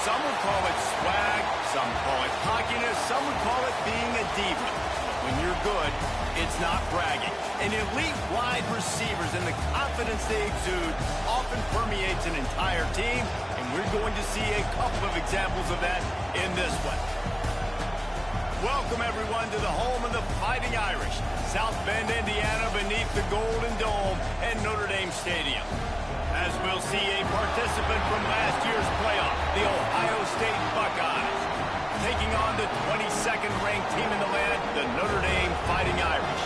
Some would call it swag, some call it cockiness, some would call it being a diva. When you're good, it's not bragging. And elite wide receivers and the confidence they exude often permeates an entire team, and we're going to see a couple of examples of that in this one. Welcome, everyone, to the home of the Fighting Irish, South Bend, Indiana, beneath the Golden Dome and Notre Dame Stadium. As we'll see a participant from last year's playoff, the Ohio State Buckeyes, taking on the 22nd ranked team in the land, the Notre Dame Fighting Irish.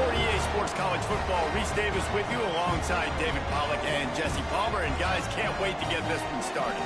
48 Sports College Football, Reese Davis with you alongside David Pollack and Jesse Palmer. And guys, can't wait to get this one started.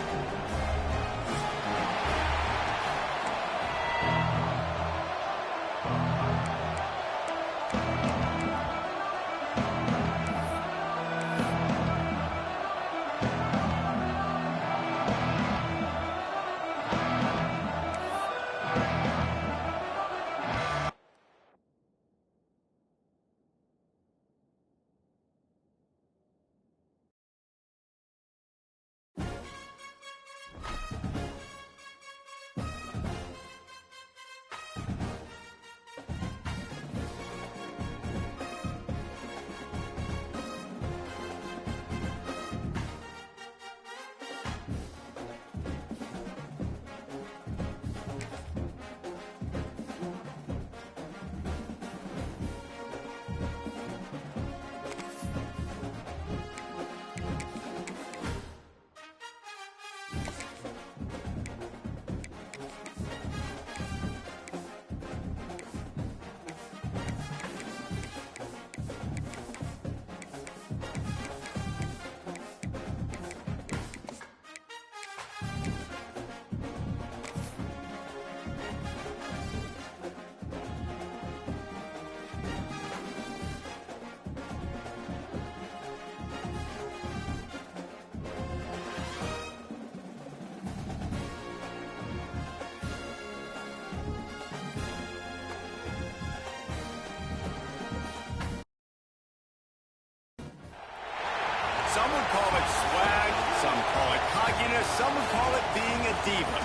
Some would call it swag, some call it cockiness, some would call it being a diva.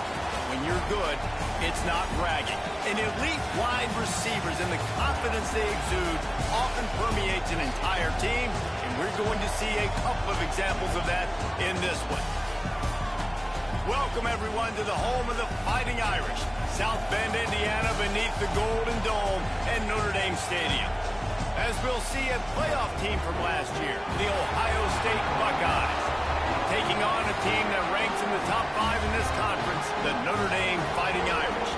When you're good, it's not bragging. And elite wide receivers and the confidence they exude often permeates an entire team, and we're going to see a couple of examples of that in this one. Welcome, everyone, to the home of the Fighting Irish, South Bend, Indiana, beneath the Golden Dome and Notre Dame Stadium. As we'll see a playoff team from last year, the Ohio State Buckeyes, taking on a team that ranks in the top 5 in this conference, the Notre Dame Fighting Irish.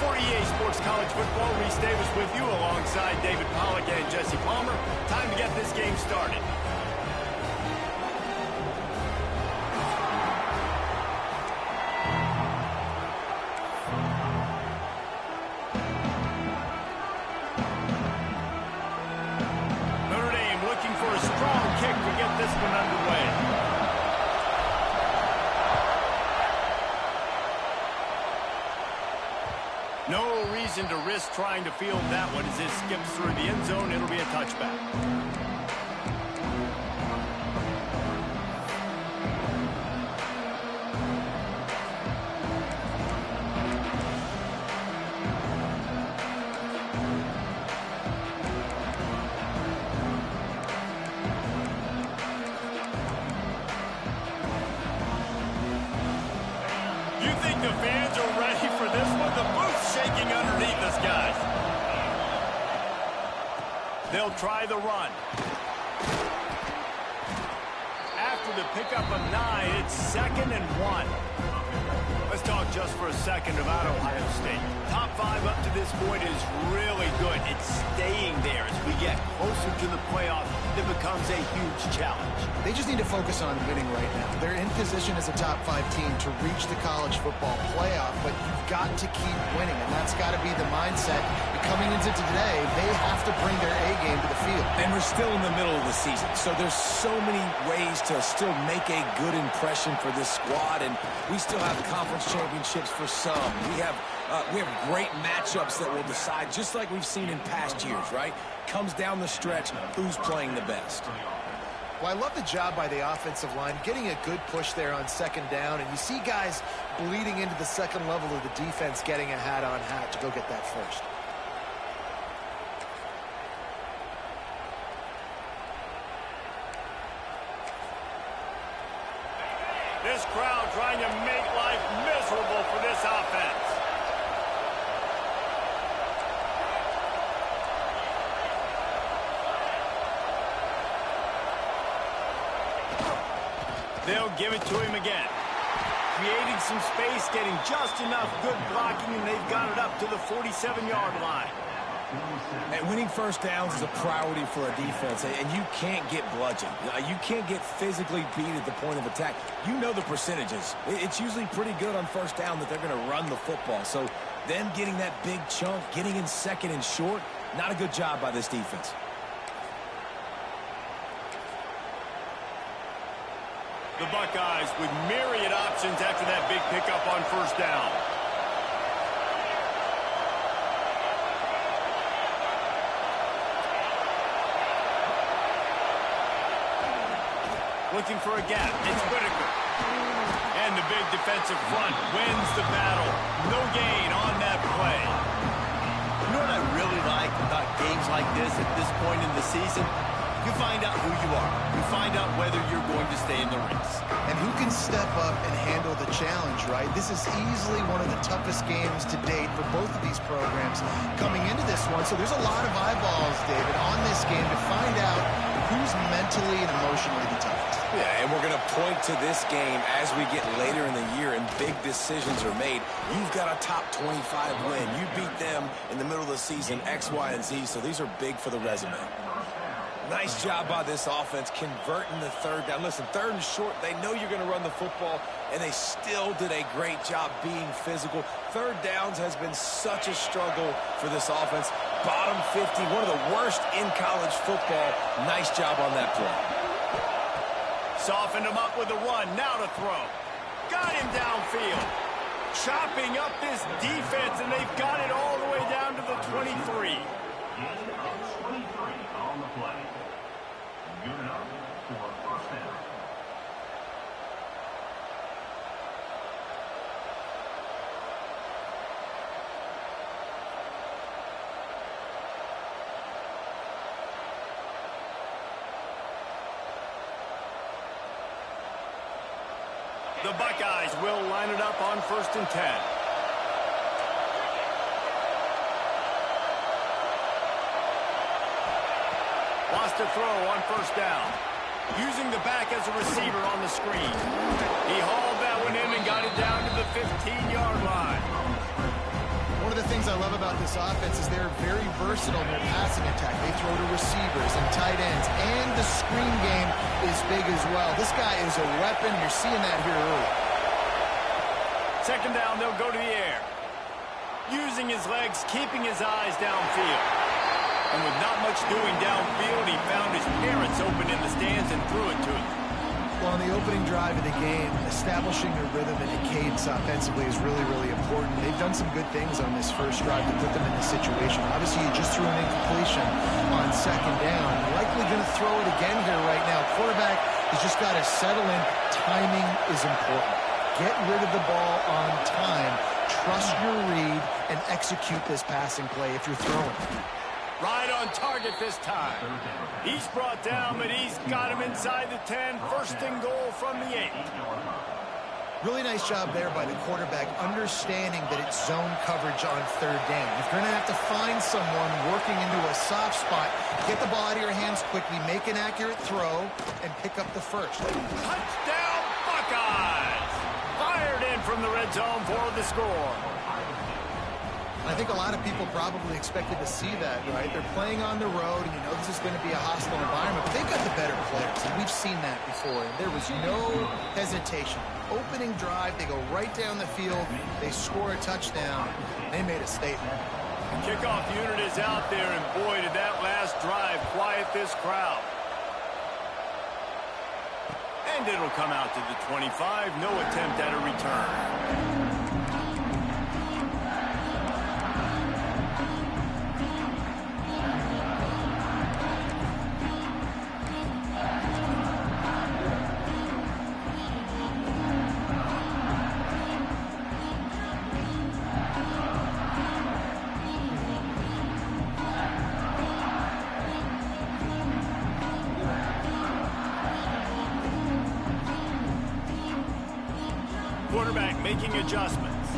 48 Sports College Football, Reese Davis with you alongside David Pollack and Jesse Palmer. Time to get this game started. This one underway. No reason to risk trying to field that one as it skips through the end zone. It'll be a touchback. The fans are ready for this one. The booth's shaking underneath us, guys. They'll try the run. After the pickup of 9, it's 2nd and 1. Let's talk just for a second about Ohio State. Top 5 up to this point is really good. It's staying there as we get closer to the playoff. It becomes a huge challenge. They just need to focus on winning right now. They're in position as a top 5 team to reach the college football playoff, but you've got to keep winning, and that's got to be the mindset. And coming into today, they have to bring their A game to the field. And we're still in the middle of the season, so there's so many ways to still make a good impression for this squad, and we still have conference championships for some. We have great matchups that will decide, just like we've seen in past years, right? Comes down the stretch, who's playing the best. Well, I love the job by the offensive line, getting a good push there on second down, and you see guys bleeding into the second level of the defense getting a hat-on-hat to go get that first. This crowd trying to make life miserable for this offense. They'll give it to him again. Creating some space, getting just enough good blocking, and they've got it up to the 47-yard line. And winning first downs is a priority for a defense, and you can't get bludgeoned. You can't get physically beat at the point of attack. You know the percentages. It's usually pretty good on first down that they're going to run the football. So then getting that big chunk, getting in second and short, not a good job by this defense. The Buckeyes with myriad options after that big pickup on first down. Looking for a gap. It's Whitaker. And the big defensive front wins the battle. No gain on that play. You know what I really like about games like this at this point in the season? You find out who you are. You find out whether you're going to stay in the race. And who can step up and handle the challenge, right? This is easily one of the toughest games to date for both of these programs coming into this one. So there's a lot of eyeballs, David, on this game to find out who's mentally and emotionally the toughest. Yeah, and we're going to point to this game as we get later in the year and big decisions are made. You've got a top 25 win. You beat them in the middle of the season, X, Y, and Z, so these are big for the resume. Nice job by this offense converting the third down. Listen, third and short, they know you're going to run the football, and they still did a great job being physical. Third downs has been such a struggle for this offense. Bottom 50, one of the worst in college football. Nice job on that play. Softened him up with the run. Now to throw. Got him downfield. Chopping up this defense, and they've got it all the way down to the 23. On the play. Good enough for first down. The Buckeyes will line it up on 1st and 10. Lost a throw on first down. Using the back as a receiver on the screen. He hauled that one in and got it down to the 15-yard line. One of the things I love about this offense is they're very versatile in their passing attack. They throw to receivers and tight ends, and the screen game is big as well. This guy is a weapon. You're seeing that here early. Second down, they'll go to the air. Using his legs, keeping his eyes downfield. And with not much doing downfield, he found his parents open in the stands and threw it to him. Well, on the opening drive of the game, establishing a rhythm and a cadence offensively is really, really important. They've done some good things on this first drive to put them in this situation. Obviously, you just threw an incompletion on second down. Likely going to throw it again here right now. Quarterback has just got to settle in. Timing is important. Get rid of the ball on time. Trust your read and execute this passing play if you're throwing. Right on target this time. He's brought down, but he's got him inside the 10. First and goal from the 8. Really nice job there by the quarterback, understanding that it's zone coverage on third down. If you're going to have to find someone working into a soft spot, get the ball out of your hands quickly, make an accurate throw, and pick up the first. Touchdown, Buckeyes! Fired in from the red zone for the score. I think a lot of people probably expected to see that, right? They're playing on the road, and you know this is going to be a hostile environment, but they've got the better players, and we've seen that before. And there was no hesitation. Opening drive, they go right down the field, they score a touchdown. They made a statement. Kickoff unit is out there, and boy, did that last drive quiet this crowd. And it'll come out to the 25. No attempt at a return. making adjustments.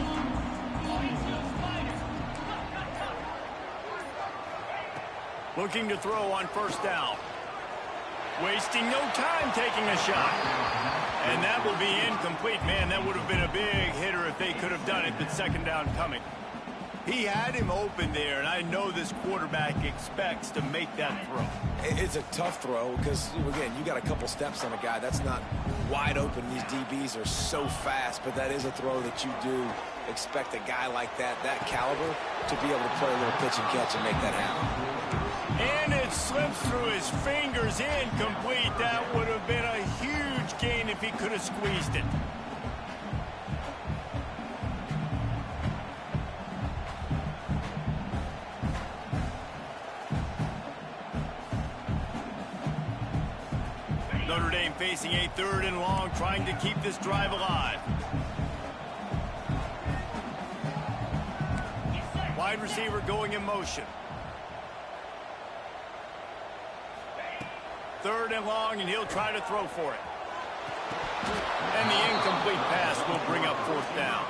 Looking to throw on first down. Wasting no time taking a shot. And that will be incomplete. Man, that would have been a big hitter if they could have done it, but second down coming. He had him open there, and I know this quarterback expects to make that throw. It's a tough throw because, again, you got a couple steps on a guy. That's not wide open. These DBs are so fast, but that is a throw that you do expect a guy like that caliber, to be able to play a little pitch and catch and make that happen. And it slips through his fingers, incomplete. That would have been a huge gain if he could have squeezed it. Notre Dame facing a 3rd and long, trying to keep this drive alive. Wide receiver going in motion. 3rd and long, and he'll try to throw for it. And the incomplete pass will bring up 4th down.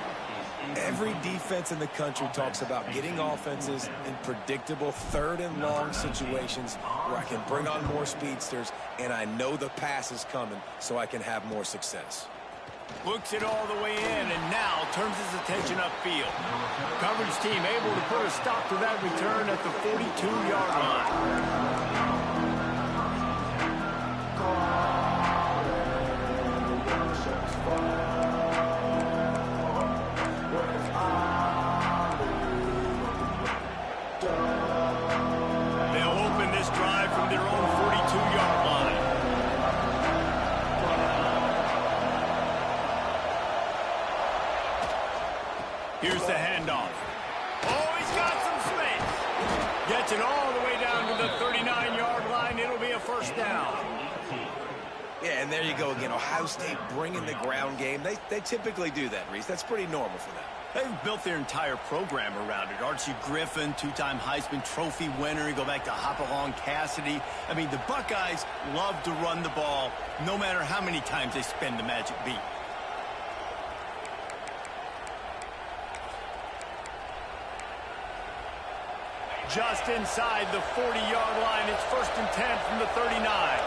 Every defense in the country talks about getting offenses in predictable 3rd and long situations where I can bring on more speedsters and I know the pass is coming so I can have more success. Looks it all the way in and now turns his attention upfield. Coverage team able to put a stop to that return at the 42-yard line. Here's the handoff. Oh, he's got some space. Gets it all the way down to the 39-yard line. It'll be a 1st down. Yeah, and there you go again. Ohio State bringing the ground game. They typically do that, Reese. That's pretty normal for them. They've built their entire program around it. Archie Griffin, 2-time Heisman Trophy winner. You go back to Hopalong Cassidy. I mean, the Buckeyes love to run the ball no matter how many times they spend the magic beat. Just inside the 40-yard line. It's 1st and 10 from the 39.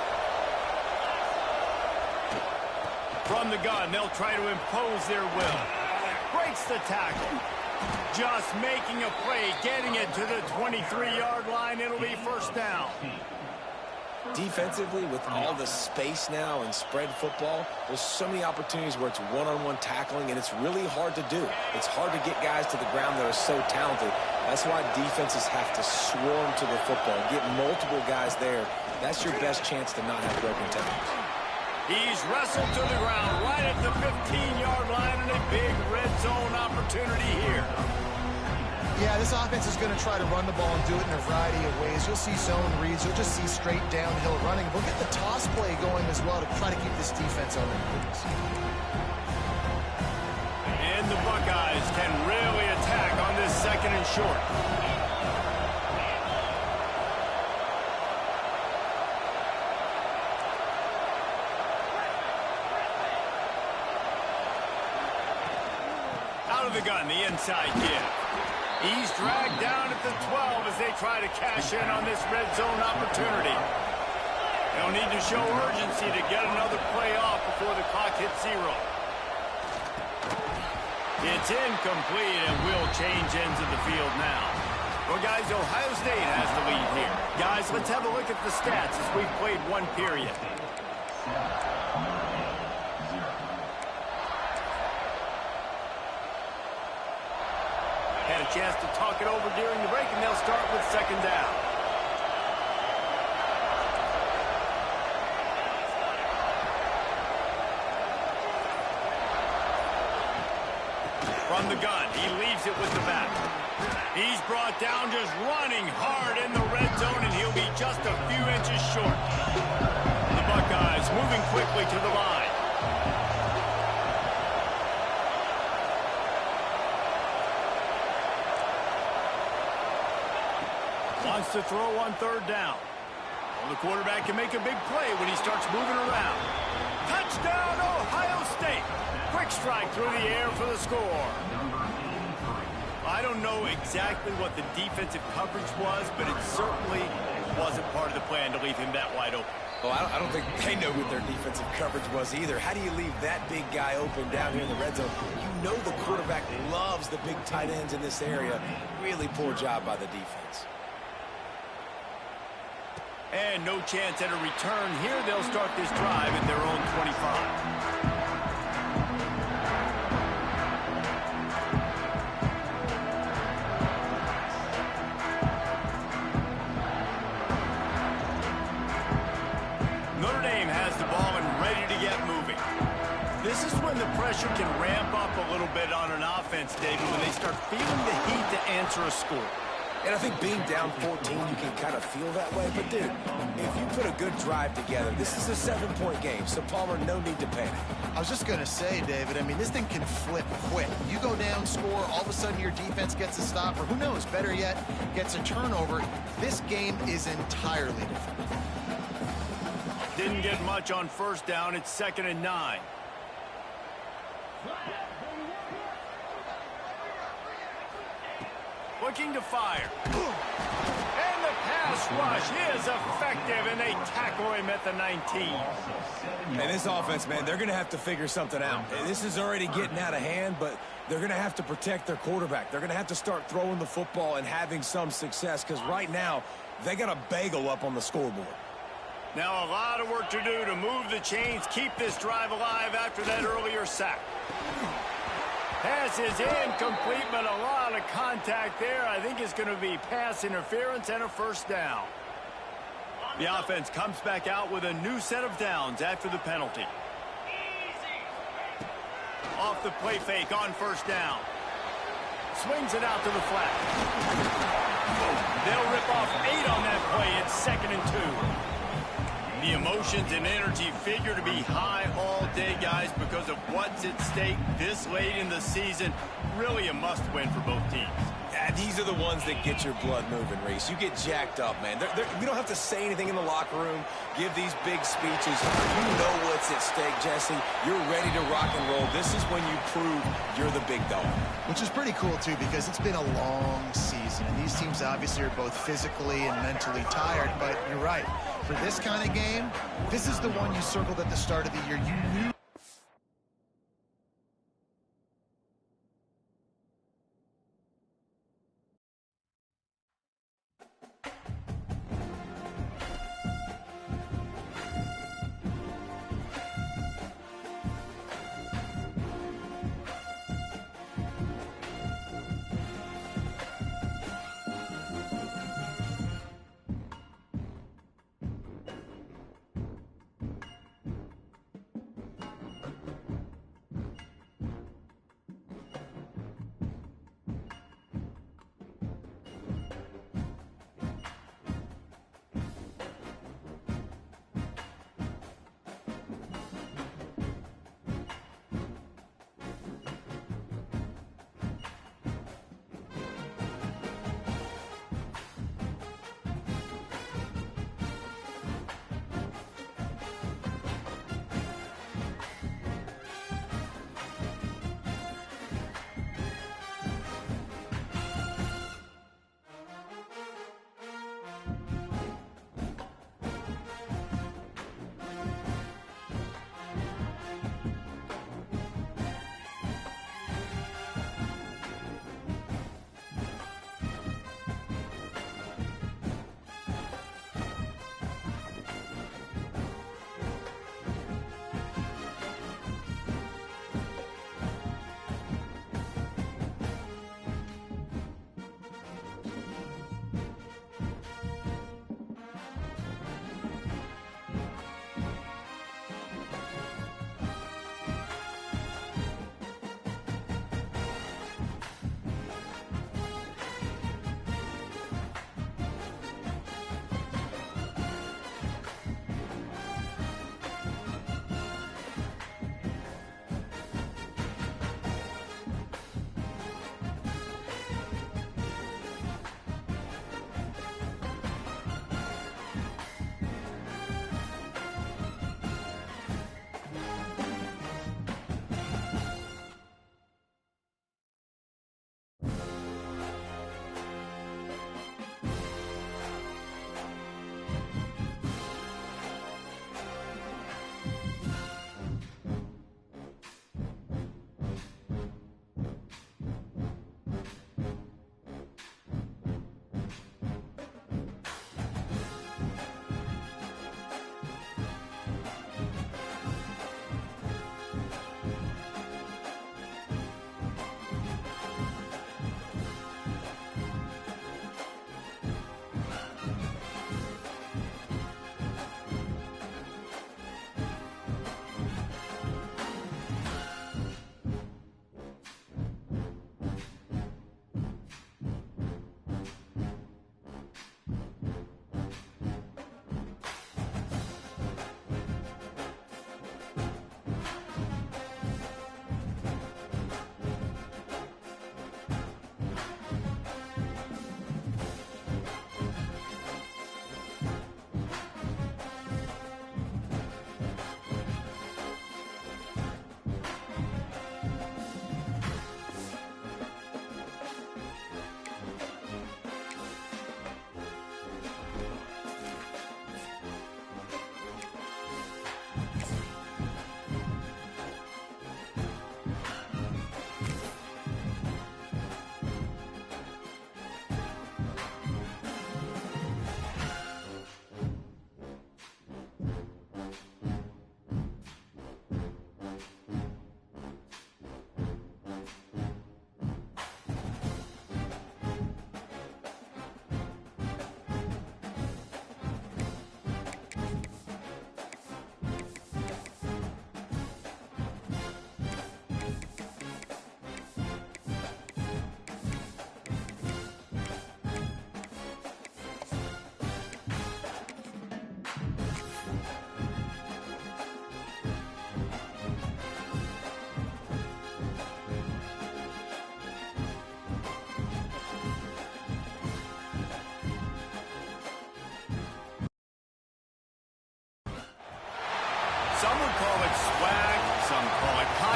From the gun, they'll try to impose their will. Breaks the tackle. Just making a play, getting it to the 23-yard line. It'll be 1st down. Defensively, with all the space now and spread football, there's so many opportunities where it's one-on-one tackling, and it's really hard to do. It's hard to get guys to the ground that are so talented. That's why defenses have to swarm to the football, get multiple guys there. That's your best chance to not have broken tackles. He's wrestled to the ground right at the 15-yard line, and a big red zone opportunity here. Yeah, this offense is going to try to run the ball and do it in a variety of ways. You'll see zone reads. You'll just see straight downhill running. We'll get the toss play going as well to try to keep this defense on their heels. And the Buckeyes can really attack on this 2nd and short. Out of the gun, the inside give. He's dragged down at the 12 as they try to cash in on this red zone opportunity. They'll need to show urgency to get another play off before the clock hits 0. It's incomplete and will change ends of the field now. Well, guys, Ohio State has the lead here. Guys, let's have a look at the stats as we've played 1 period. Had a chance to talk it over during the break, and they'll start with 2nd down. From the gun, he leaves it with the back. He's brought down just running hard in the red zone, and he'll be just a few inches short. The Buckeyes moving quickly to the line. Wants to throw on 3rd down. Well, the quarterback can make a big play when he starts moving around. Touchdown, Ohio State. Quick strike through the air for the score. I don't know exactly what the defensive coverage was, but it certainly wasn't part of the plan to leave him that wide open. Well, I don't think they know what their defensive coverage was either. How do you leave that big guy open down here in the red zone? You know the quarterback loves the big tight ends in this area. Really poor job by the defense. And no chance at a return here. They'll start this drive at their own 25. Notre Dame has the ball and ready to get moving. This is when the pressure can ramp up a little bit on an offense, David, when they start feeling the heat to answer a score. And I think being down 14, you can kind of feel that way. But, dude, if you put a good drive together, this is a 7-point game. So, Palmer, no need to panic. I was just going to say, David, I mean, this thing can flip quick. You go down, score, all of a sudden your defense gets a stop, or who knows, better yet, gets a turnover. This game is entirely different. Didn't get much on first down. It's 2nd and 9. Looking to fire. And the pass rush is effective, and they tackle him at the 19. And this offense, man, they're going to have to figure something out. This is already getting out of hand, but they're going to have to protect their quarterback. They're going to have to start throwing the football and having some success, because right now they got a bagel up on the scoreboard. Now a lot of work to do to move the chains, keep this drive alive after that earlier sack. Pass is incomplete, but a lot of contact there. I think it's going to be pass interference and a first down. The offense comes back out with a new set of downs after the penalty. Off the play fake on first down. Swings it out to the flat. They'll rip off 8 on that play. It's 2nd and 2. The emotions and energy figure to be high all day, guys, because of what's at stake this late in the season. Really a must-win for both teams. Yeah, these are the ones that get your blood moving, Reese. You get jacked up, man. You don't have to say anything in the locker room, give these big speeches. You know what's at stake, Jesse. You're ready to rock and roll. This is when you prove you're the big dog. Which is pretty cool, too, because it's been a long season. And these teams obviously are both physically and mentally tired. But you're right. For this kind of game, this is the one you circled at the start of the year. You knew.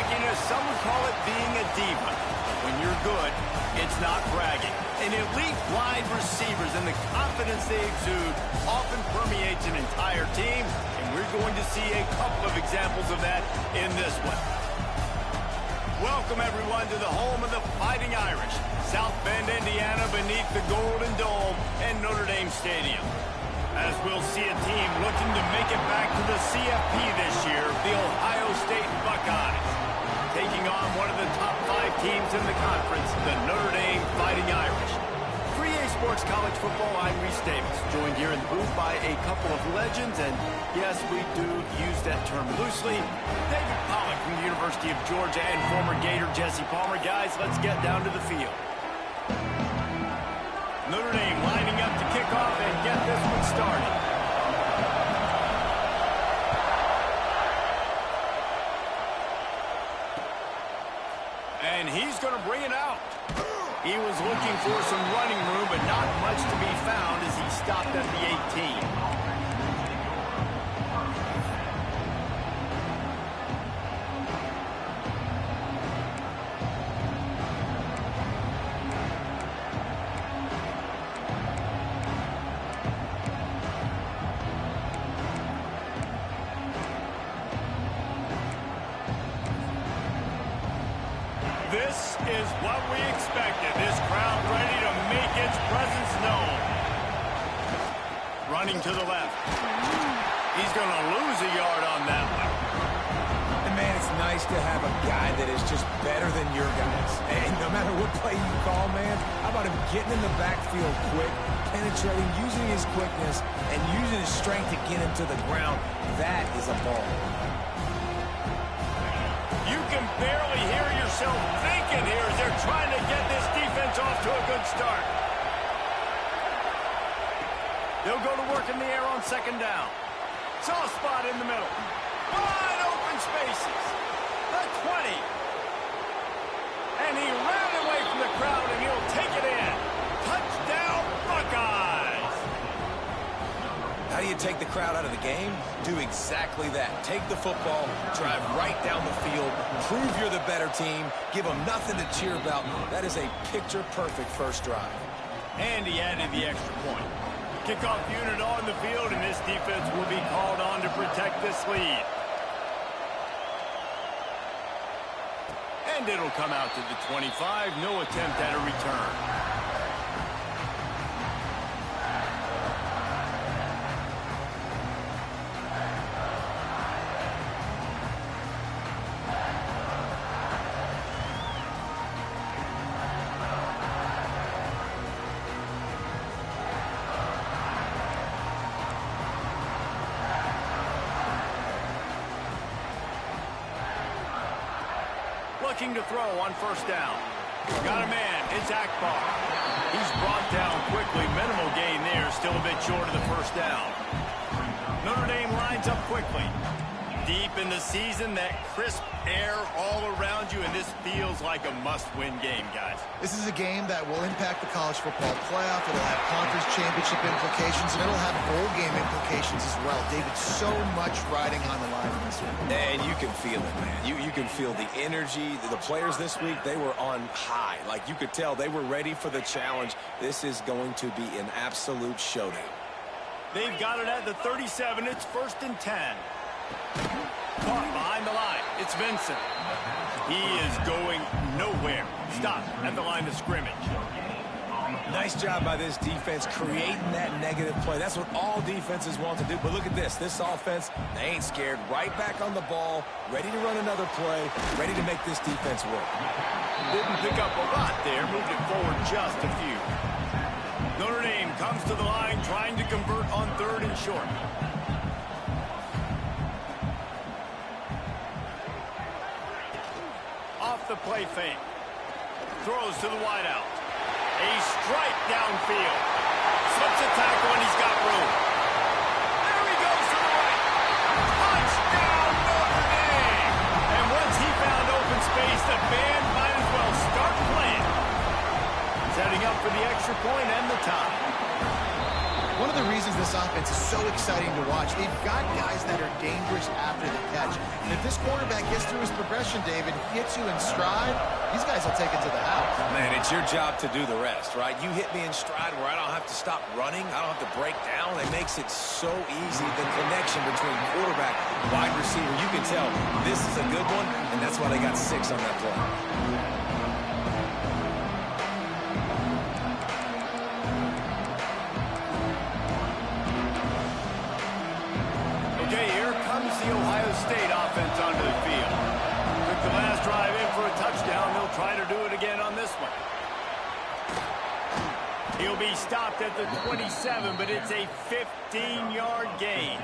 cockiness, some would call it being a diva. When you're good, it's not bragging. And elite wide receivers and the confidence they exude often permeates an entire team, and we're going to see a couple of examples of that in this one. Welcome, everyone, to the home of the Fighting Irish, South Bend, Indiana, beneath the Golden Dome and Notre Dame Stadium. As we'll see a team looking to make it back to the CFP this year, the Ohio State Buckeyes, taking on one of the top 5 teams in the conference, the Notre Dame Fighting Irish. For EA Sports College Football, I'm Reese Davis, joined here in the booth by a couple of legends, and yes, we do use that term loosely. David Pollack from the University of Georgia and former Gator Jesse Palmer. Guys, let's get down to the field. Notre Dame lining up to kick off and get this one started. And he's going to bring it out. He was looking for some running room, but not much to be found as he stopped at the 18. This is what we expected. This crowd ready to make its presence known. Running to the left. He's going to lose a yard on that one. And, man, it's nice to have a guy that is just better than your guys. And no matter what play you call, man, how about him getting in the backfield quick, penetrating, using his quickness, and using his strength to get him to the ground. That is a ball. You can barely hear yourself thinking here as they're trying to get this defense off to a good start. They'll go to work in the air on second down. Soft spot in the middle. Wide open spaces. The 20. And he ran away from the crowd, and he'll take it in. Touchdown, Buckeyes. How do you take the crowd out of the game? Do exactly that. Take the football, drive right down the field, prove you're the better team, give them nothing to cheer about. That is a picture-perfect first drive. And he added the extra point. Kickoff unit on the field, and this defense will be called on to protect this lead. And it'll come out to the 25. No attempt at a return. Looking to throw on first down. Got a man. It's Akbar. He's brought down quickly. Minimal gain there. Still a bit short of the first down. Notre Dame lines up quickly. Deep in the season, that crisp air all around you, and this feels like a must-win game, guys. This is a game that will impact the college football playoff. It'll have conference championship implications, and it'll have bowl game implications as well. David, so much riding on the line in this one. And you can feel it, man. You can feel the energy. The players this week, they were on high. Like, you could tell they were ready for the challenge. This is going to be an absolute showdown. They've got it at the 37. It's 1st and 10. Caught behind the line. It's Vincent. He is going nowhere. Stop at the line of scrimmage. Nice job by this defense creating that negative play. That's what all defenses want to do. But look at this. This offense, they ain't scared. Right back on the ball, ready to run another play, ready to make this defense work. Didn't pick up a lot there. Moved it forward just a few. Notre Dame comes to the line trying to convert on 3rd and short. Off the play fake. Throws to the wideout. A strike downfield. Slips a tackle and he's got room. There he goes to the right. Touchdown, Notre Dame. And once he found open space, the band might as well start playing. Setting up for the extra point and the tie. One of the reasons this offense is so exciting to watch, they've got guys that are dangerous after the catch. And if this quarterback gets through his progression, David, hits you in stride, these guys will take it to the house. Man, it's your job to do the rest, right? You hit me in stride where I don't have to stop running. I don't have to break down. It makes it so easy. The connection between quarterback and wide receiver, you can tell this is a good one, and that's why they got 6 on that play. The Ohio State offense onto the field. Took the last drive in for a touchdown. They'll try to do it again on this one. He'll be stopped at the 27, but it's a 15-yard gain.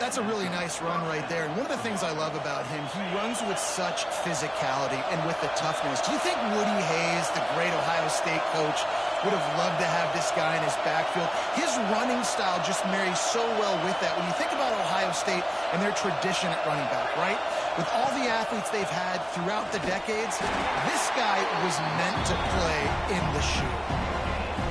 That's a really nice run right there. And one of the things I love about him, he runs with such physicality and with the toughness. Do you think Woody Hayes, the great Ohio State coach, would have loved to have this guy in his backfield? His running style just marries so well with that. When you think about Ohio State and their tradition at running back, right? With all the athletes they've had throughout the decades, this guy was meant to play in the shoe.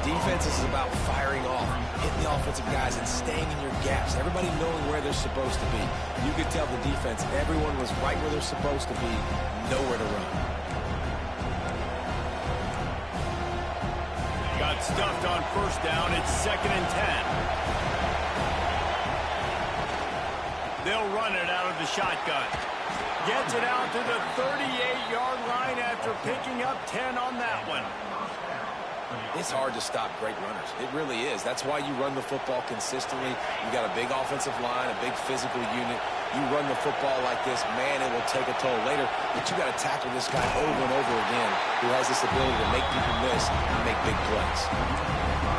Defense is about firing off, hitting the offensive guys, and staying in your gaps. Everybody knowing where they're supposed to be. You could tell the defense, everyone was right where they're supposed to be, nowhere to run. Got stuffed on first down. It's 2nd and 10. They'll run it out of the shotgun. Gets it out to the 38-yard line after picking up 10 on that one. It's hard to stop great runners. It really is. That's why you run the football consistently. You got a big offensive line, a big physical unit. You run the football like this, man, it will take a toll later. But you got to tackle this guy over and over again who has this ability to make people miss and make big plays.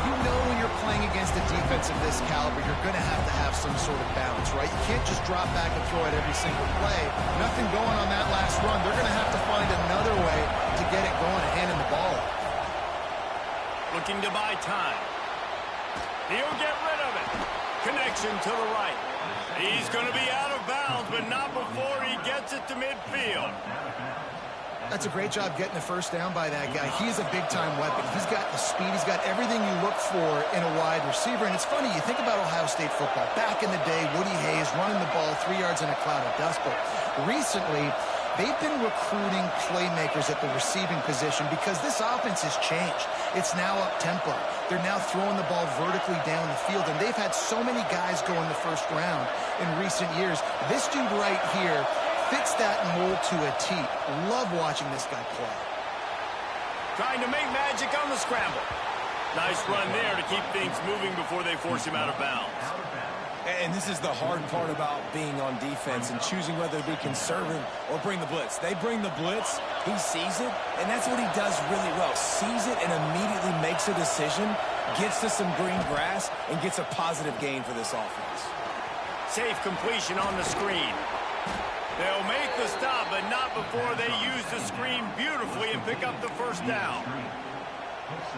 You know when you're playing against a defense of this caliber, you're going to have some sort of balance, right? You can't just drop back and throw it every single play. Nothing going on that last run. They're going to have to find another way to get it going and handing the ball off. Looking to buy time. He'll get rid of it. Connection to the right. He's going to be out of bounds, but not before he gets it to midfield. That's a great job getting the first down by that guy. He's a big-time weapon. He's got the speed. He's got everything you look for in a wide receiver. And it's funny, you think about Ohio State football. Back in the day, Woody Hayes running the ball 3 yards in a cloud of dust. But recently, they've been recruiting playmakers at the receiving position because this offense has changed. It's now up-tempo. They're now throwing the ball vertically down the field, and they've had so many guys go in the first round in recent years. This dude right here fits that mold to a T. Love watching this guy play. Trying to make magic on the scramble. Nice run there to keep things moving before they force him out of bounds. And this is the hard part about being on defense and choosing whether to be conservative or bring the blitz. They bring the blitz, he sees it, and that's what he does really well. Sees it and immediately makes a decision, gets to some green grass, and gets a positive gain for this offense. Safe completion on the screen. They'll make the stop, but not before they use the screen beautifully and pick up the first down.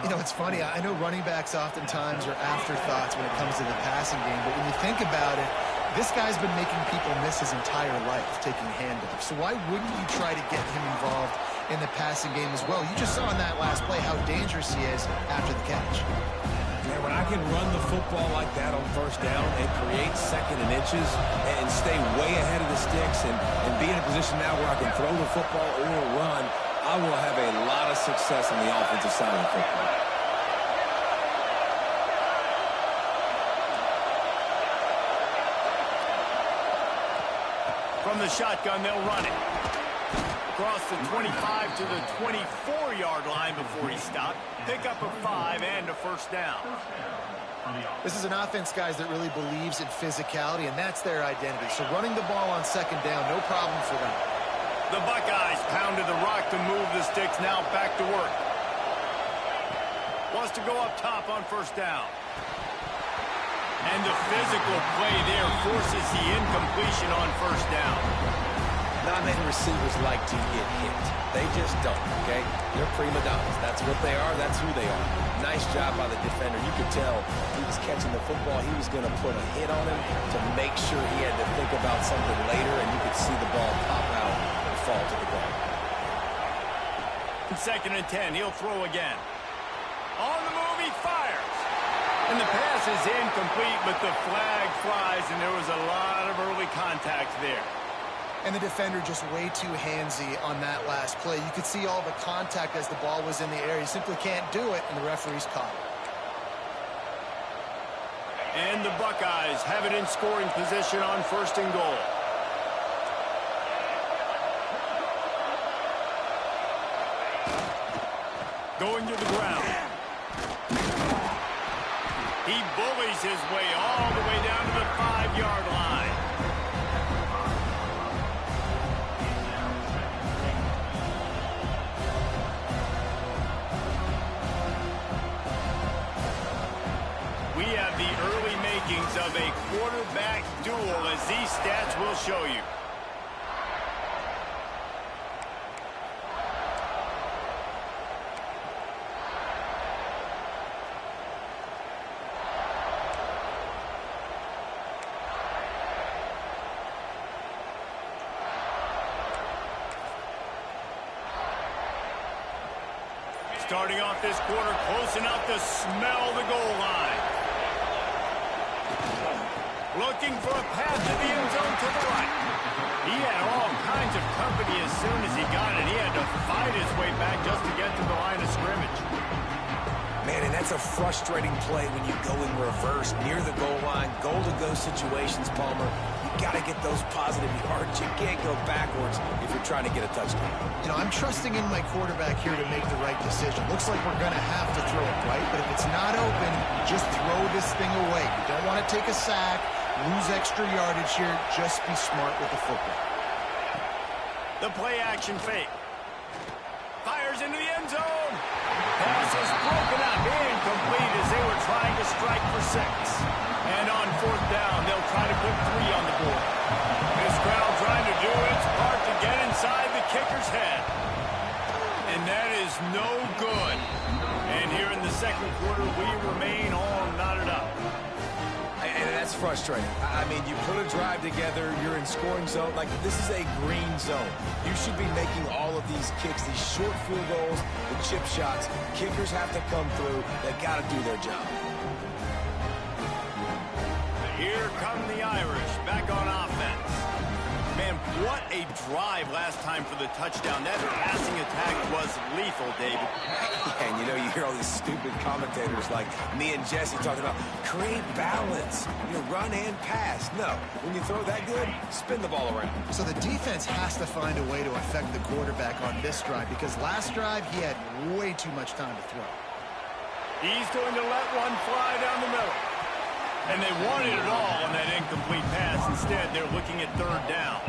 You know, it's funny. I know running backs oftentimes are afterthoughts when it comes to the passing game, but when you think about it, this guy's been making people miss his entire life taking handoffs. So why wouldn't you try to get him involved in the passing game as well? You just saw in that last play how dangerous he is after the catch. Man, when I can run the football like that on first down and create 2nd and inches and stay way ahead of the sticks and be in a position now where I can throw the football or run, I will have a lot of success on the offensive side of the football. From the shotgun, they'll run it. Across the 25 to the 24-yard line before he stopped. Pick up a 5 and a first down. This is an offense, guys, that really believes in physicality, and that's their identity. So running the ball on 2nd down, no problem for them. The Buckeyes pounded the rock to move the sticks. Now back to work. Wants to go up top on first down. And the physical play there forces the incompletion on first down. Not many receivers like to get hit. They just don't, okay? They're prima donnas. That's what they are. That's who they are. Nice job by the defender. You could tell he was catching the football. He was going to put a hit on him to make sure he had to think about something later, and you could see the ball pop out and fall to the ground. 2nd and 10. He'll throw again. On the move, he fires. And the pass is incomplete, but the flag flies, and there was a lot of early contact there. And the defender just way too handsy on that last play. You could see all the contact as the ball was in the air. He simply can't do it, and the referee's caught it. And the Buckeyes have it in scoring position on 1st and goal. Going to the ground. He bullies his way all the way down to the 5-yard line. We have the early makings of a quarterback duel, as these stats will show you. Starting off this quarter close enough to smell the goal line. Looking for a path to the end zone to the right. He had all kinds of company as soon as he got it. He had to fight his way back just to get to the line of scrimmage. Man, and that's a frustrating play when you go in reverse near the goal line. Goal-to-go situations, Palmer. You got to get those positive yards. You can't go backwards if you're trying to get a touchdown. You know, I'm trusting in my quarterback here to make the right decision. Looks like we're going to have to throw it, right? But if it's not open, just throw this thing away. You don't want to take a sack, lose extra yardage here. Just be smart with the football. The play-action fake. Fires into the end zone. Pass is broken up, incomplete as they were trying to strike for 6. And on 4th down, they'll try to put 3 on the board. This crowd trying to do its part to get inside the kicker's head. And that is no good. And here in the 2nd quarter, we remain all knotted up. And that's frustrating. I mean, you put a drive together, you're in scoring zone. Like, this is a green zone. You should be making all of these kicks, these short field goals, the chip shots. Kickers have to come through. They got to do their job. Here come the Irish back on offense. Man, what a drive last time for the touchdown. That passing attack was lethal, David. And you know, you hear all these stupid commentators like me and Jesse talking about create balance, you know, run and pass. No, when you throw that good, spin the ball around. So the defense has to find a way to affect the quarterback on this drive, because last drive he had way too much time to throw. He's going to let one fly down the middle. And they wanted it all on that incomplete pass. Instead, they're looking at 3rd down.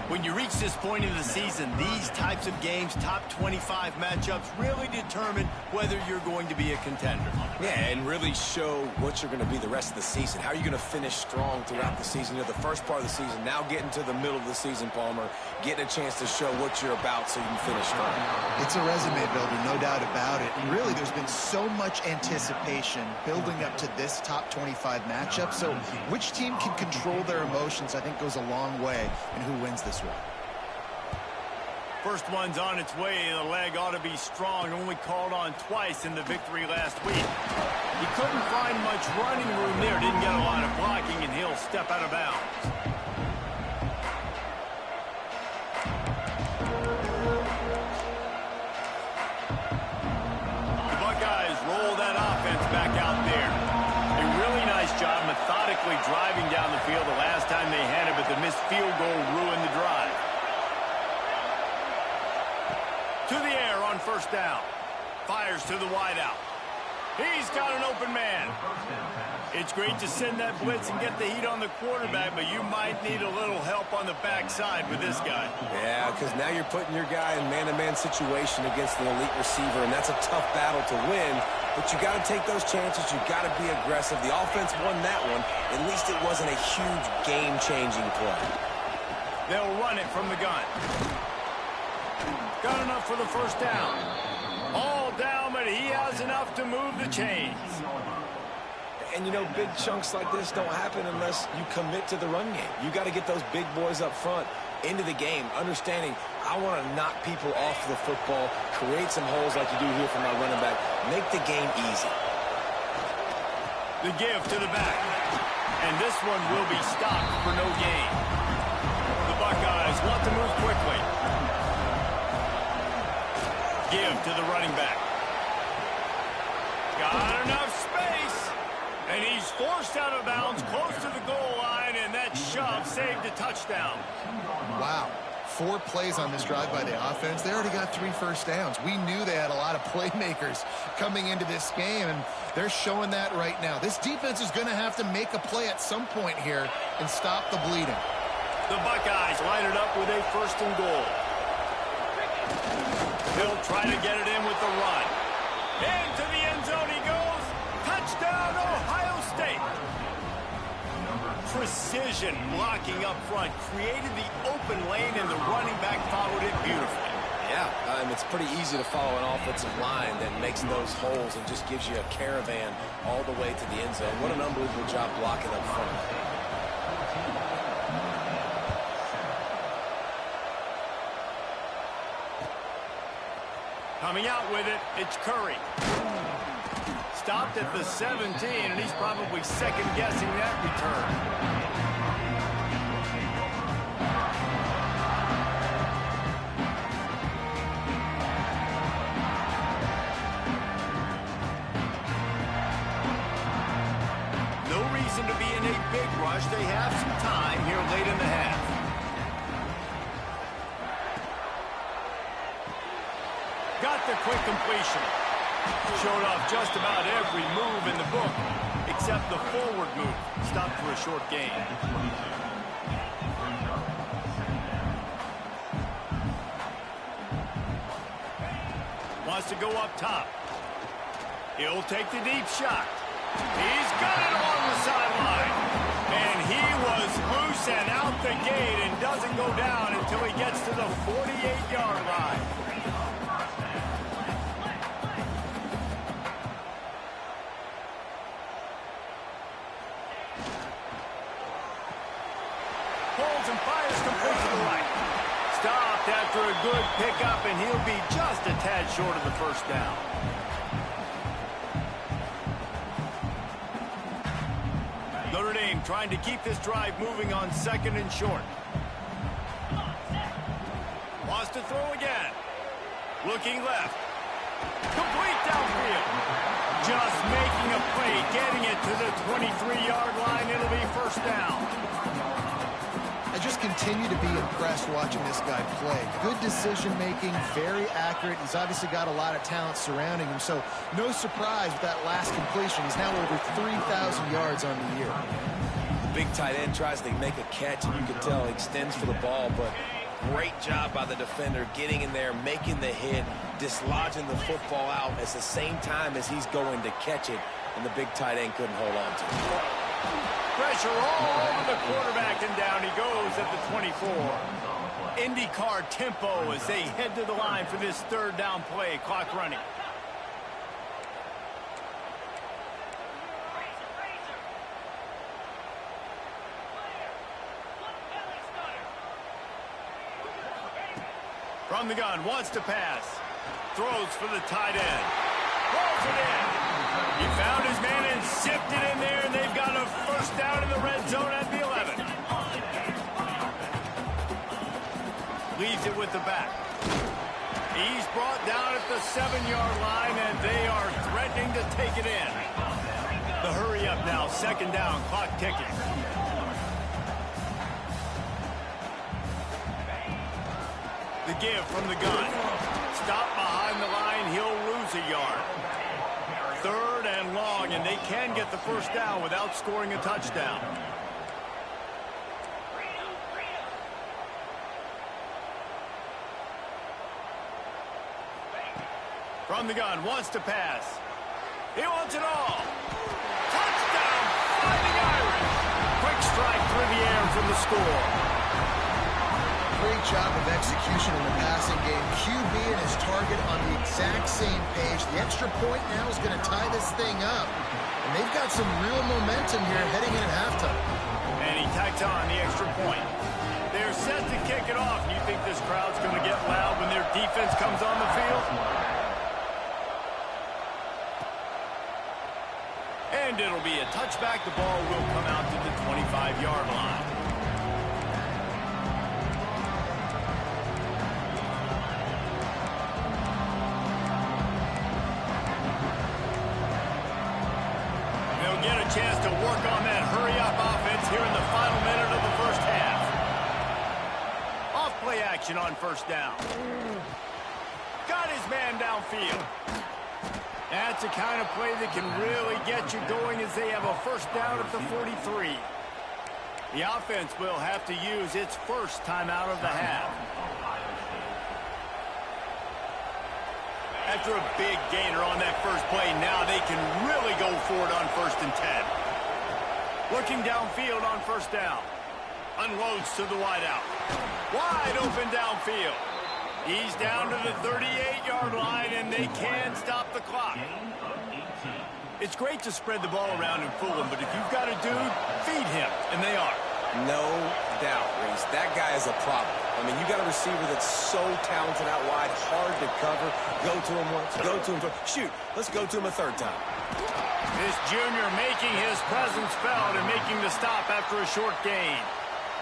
When you reach this point in the season, these types of games, top 25 matchups, really determine whether you're going to be a contender. Yeah, and really show what you're going to be the rest of the season. How are you going to finish strong throughout the season? You know, the first part of the season, now getting to the middle of the season, Palmer, getting a chance to show what you're about so you can finish strong. It's a resume builder, no doubt about it. And really, there's been so much anticipation building up to this top 25 matchup. So which team can control their emotions, I think, goes a long way in who wins this one. First one's on its way. The leg ought to be strong. Only called on twice in the victory last week. He couldn't find much running room there. Didn't get a lot of blocking, and he'll step out of bounds. The Buckeyes roll that offense back out there. A really nice job methodically driving down the field the last time they had it, but the missed field goal ruined the drive. To the air on 1st down. Fires to the wideout. He's got an open man. It's great to send that blitz and get the heat on the quarterback, but you might need a little help on the backside with this guy. Yeah, because now you're putting your guy in man-to-man situation against the elite receiver, and that's a tough battle to win. But you got to take those chances. You got to be aggressive. The offense won that one. At least it wasn't a huge game-changing play. They'll run it from the gun. Got enough for the 1st down. All down, but he has enough to move the chains. And, you know, big chunks like this don't happen unless you commit to the run game. You got to get those big boys up front into the game, understanding I want to knock people off the football, create some holes like you do here for my running back, make the game easy. The give to the back. And this one will be stopped for no gain. The Buckeyes want to move quickly. Give to the running back. Got enough space. And he's forced out of bounds close to the goal line, and that shove saved a touchdown. Wow. 4 plays on this drive by the offense. They already got 3 first downs. We knew they had a lot of playmakers coming into this game, and they're showing that right now. This defense is going to have to make a play at some point here and stop the bleeding. The Buckeyes line it up with a 1st and goal. He'll try to get it in with the run. Into the end zone he goes. Touchdown, Ohio State. Precision blocking up front created the open lane, and the running back followed it beautifully. Yeah, and it's pretty easy to follow an offensive line that makes those holes and just gives you a caravan all the way to the end zone. What an unbelievable job blocking up front. Coming out with it, it's Curry. Stopped at the 17, and he's probably second-guessing that return. No reason to be in a big rush. They have some time here late in the half. Got the quick completion. Showed off just about every move in the book, except the forward move. Stopped for a short gain. Wants to go up top. He'll take the deep shot. He's got it along the sideline. And he was loose and out the gate and doesn't go down until he gets to the 48-yard line. Pulls and fires complete to the right. Stopped after a good pickup, and he'll be just a tad short of the 1st down. Notre Dame trying to keep this drive moving on 2nd and short. Wants to throw again. Looking left. Complete downfield. Just making a play, getting it to the 23-yard line. It'll be 1st down. I just continue to be impressed watching this guy play. Good decision-making, very accurate. He's obviously got a lot of talent surrounding him, so no surprise with that last completion. He's now over 3,000 yards on the year. The big tight end tries to make a catch, and you can tell he extends for the ball, but great job by the defender getting in there, making the hit, dislodging the football out at the same time as he's going to catch it, and the big tight end couldn't hold on to it. Pressure all over the quarterback, and down he goes at the 24. IndyCar tempo as they head to the line for this 3rd down play. Clock running. From the gun, wants to pass. Throws for the tight end. Rolls it in. He found his man and zipped it in there, and they've got a 1st down in the red zone at the 11. Leaves it with the back. He's brought down at the 7-yard line, and they are threatening to take it in. The hurry up now, 2nd down, clock ticking. The give from the gun. Stop behind the line, he'll lose a yard. 3rd and long, and they can get the 1st down without scoring a touchdown. From the gun, wants to pass. He wants it all. Touchdown, Fighting Irish. Quick strike through the air for the score. Great job of execution in the passing game. QB and his target on the exact same page. The extra point now is going to tie this thing up. And they've got some real momentum here heading in at halftime. And he tacks on the extra point. They're set to kick it off. You think this crowd's going to get loud when their defense comes on the field? And it'll be a touchback. The ball will come out to the 25-yard line. They'll get a chance to work on that hurry-up offense here in the final minute of the first half. Off-play action on first down. Got his man downfield. That's the kind of play that can really get you going as they have a first down at the 43. The offense will have to use its first timeout of the half. After a big gainer on that first play, now they can really go for it on 1st and 10. Looking downfield on first down. Unloads to the wideout. Wide open downfield. He's down to the 38-yard line, and they can stop the clock. It's great to spread the ball around and fool him, but if you've got a dude, feed him, and they are. No doubt, Reese. That guy is a problem. I mean, you got a receiver that's so talented out wide, hard to cover. Go to him once, go to him twice. Shoot, let's go to him a third time. This junior making his presence felt and making the stop after a short gain.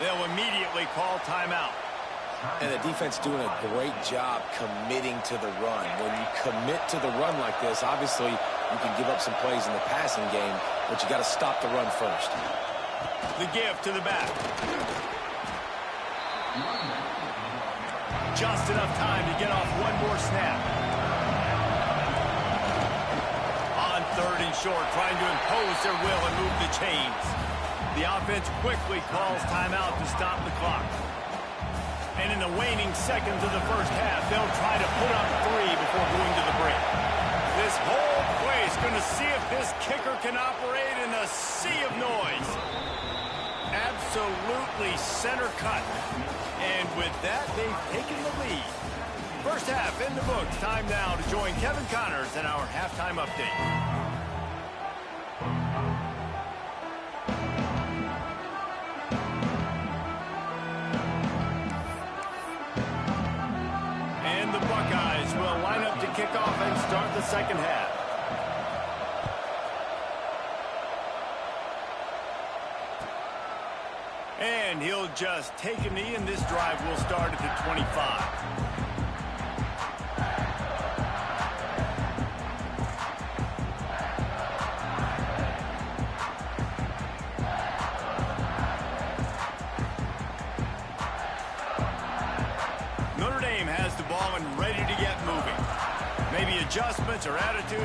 They'll immediately call timeout. And the defense doing a great job committing to the run. When you commit to the run like this, obviously you can give up some plays in the passing game, but you got to stop the run first. The give to the back. Just enough time to get off one more snap. On 3rd and short, trying to impose their will and move the chains. The offense quickly calls timeout to stop the clock. And in the waning seconds of the first half, they'll try to put up 3 before going to the break. This whole play is going to see if this kicker can operate in a sea of noise. Absolutely center cut. And with that, they've taken the lead. First half in the books. Time now to join Kevin Connors in our halftime update. Buckeyes will line up to kick off and start the second half. And he'll just take a knee, and this drive will start at the 25. Maybe adjustments or attitude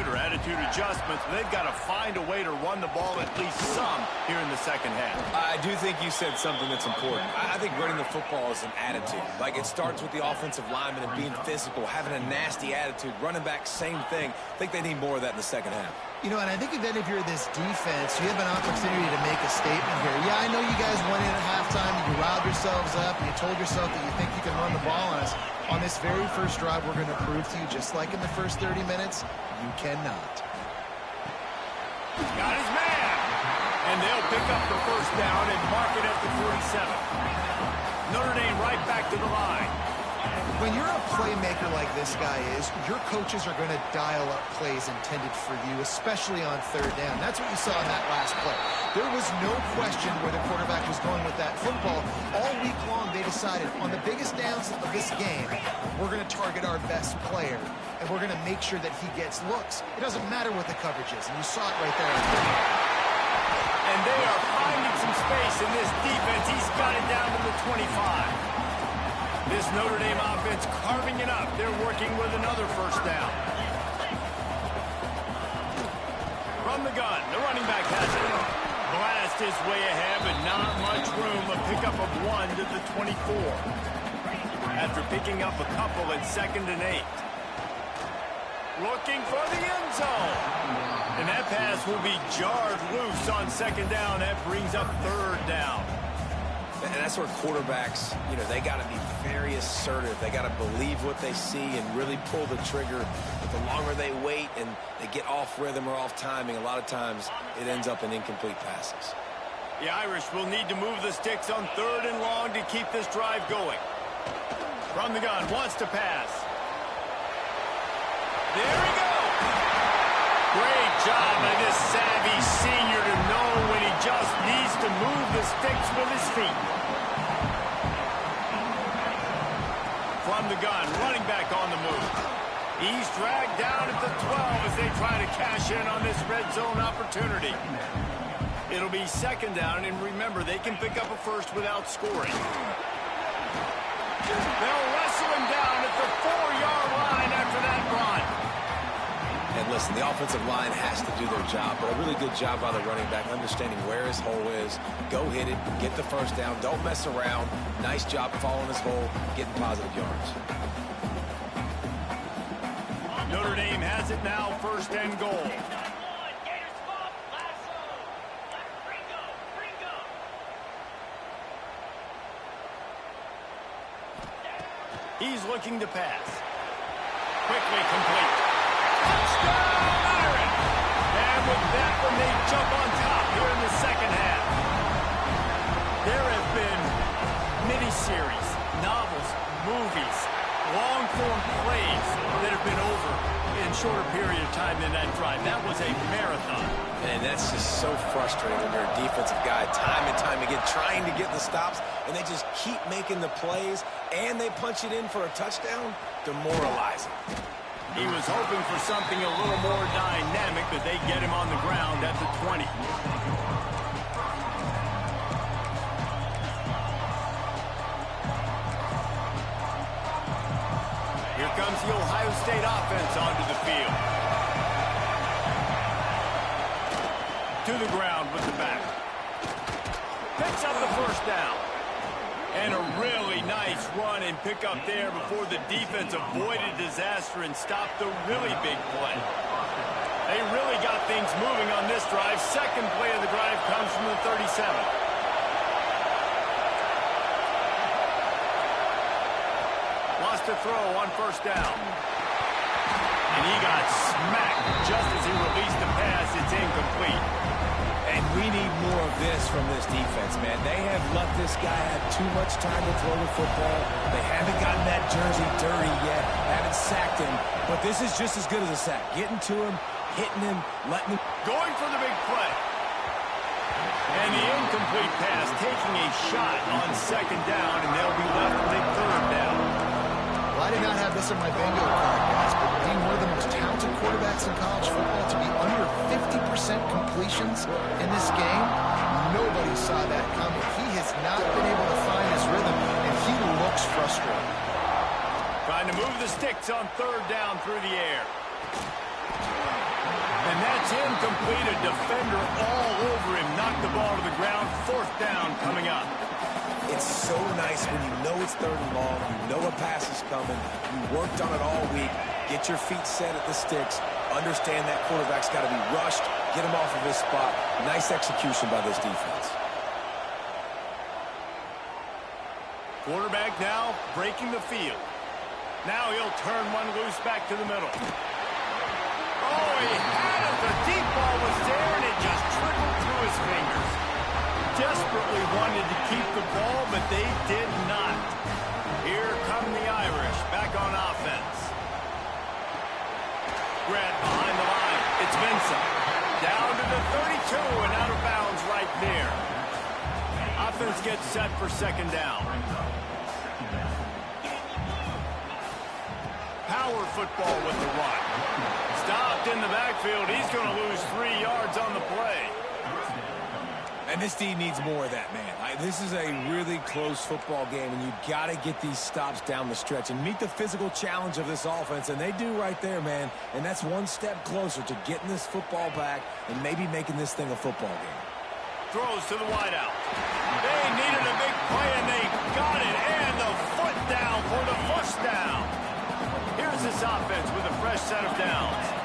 adjustments. They've got to find a way to run the ball at least some here in the second half. I do think you said something that's important. I think running the football is an attitude. Like, it starts with the offensive lineman and being physical, having a nasty attitude. Running back, same thing. I think they need more of that in the second half. You know, and I think then if you're this defense, you have an opportunity to make a statement here. Yeah, I know you guys went in at halftime, you riled yourselves up, and you told yourself that you think you can run the ball on us. On this very first drive, we're going to prove to you, just like in the first 30 minutes, you cannot. Got his man. And they'll pick up the first down and mark it at the 47. Notre Dame right back to the line. When you're a playmaker like this guy is, your coaches are going to dial up plays intended for you, especially on 3rd down. That's what you saw in that last play. There was no question where the quarterback was going with that football. All week long, they decided on the biggest downs of this game, we're going to target our best player, and we're going to make sure that he gets looks. It doesn't matter what the coverage is, and you saw it right there. And they are finding some space in this defense. He's got it down to the 25. This Notre Dame offense carving it up. They're working with another first down. From the gun, the running back has it. Blast his way ahead, but not much room. A pickup of 1 to the 24. After picking up a couple at 2nd and 8. Looking for the end zone. And that pass will be jarred loose on 2nd down. That brings up 3rd down. And that's where quarterbacks, you know, they got to be very assertive. They got to believe what they see and really pull the trigger. But the longer they wait and they get off rhythm or off timing, a lot of times it ends up in incomplete passes. The Irish will need to move the sticks on 3rd and long to keep this drive going. From the gun, wants to pass. There he goes. Great job by this savvy feet. From the gun, running back on the move. He's dragged down at the 12 as they try to cash in on this red zone opportunity. It'll be second down, and remember, they can pick up a first without scoring. They'll wrestle him down at the 4-yard line after that run. And listen, the offensive line has to do their job, but a really good job by the running back, understanding where his hole is. Go hit it, get the first down, don't mess around. Nice job following his hole, getting positive yards. Notre Dame has it now, first and goal. He's looking to pass. Quickly complete. Touchdown, Iron! And with that one, they jump on top here in the second half. There have been miniseries, novels, movies, long-form plays that have been over in shorter period of time than that drive. That was a marathon. And that's just so frustrating when you're a defensive guy, time and time again, trying to get the stops, and they just keep making the plays, and they punch it in for a touchdown. Demoralizing. He was hoping for something a little more dynamic, but they get him on the ground at the 20. Here comes the Ohio State offense onto the field. To the ground with the back. Picks up the first down. And a really nice run and pick up there before the defense avoided disaster and stopped the really big play. They really got things moving on this drive. Second play of the drive comes from the 37. Lost a throw on first down. And he got smacked just as he released the pass. It's incomplete. And we need more of this from this defense, man. They have let this guy have too much time to throw the football. They haven't gotten that jersey dirty yet, haven't sacked him. But this is just as good as a sack. Getting to him, hitting him, letting him. Going for the big play. And the incomplete pass taking a shot on second down, and they'll be left with a third down. Well, I did not have this in my bingo card, guys, but being one of the most talented quarterbacks in college football, to be under 50% completions in this game, nobody saw that coming. He has not been able to find his rhythm, and he looks frustrated. Trying to move the sticks on third down through the air. And that's incomplete. A defender all over him. Knocked the ball to the ground. Fourth down coming up. It's so nice when you know it's third and long, you know a pass is coming, you worked on it all week, get your feet set at the sticks, understand that quarterback's got to be rushed, get him off of his spot. Nice execution by this defense. Quarterback now breaking the field. Now he'll turn one loose back to the middle. Oh, he had it. The deep ball was there, and it just trickled through his fingers. Desperately wanted to keep the ball, but they did not. Here come the Irish back on offense. Grant behind the line. It's Vincent. Down to the 32 and out of bounds right there. Offense gets set for second down. Power football with the run. Stopped in the backfield. He's going to lose 3 yards on the play. And this team needs more of that, man. This is a really close football game, and you've got to get these stops down the stretch and meet the physical challenge of this offense, and they do right there, man. And that's one step closer to getting this football back and maybe making this thing a football game. Throws to the wideout. They needed a big play, and they got it. And the foot down for the first down. Here's this offense with a fresh set of downs.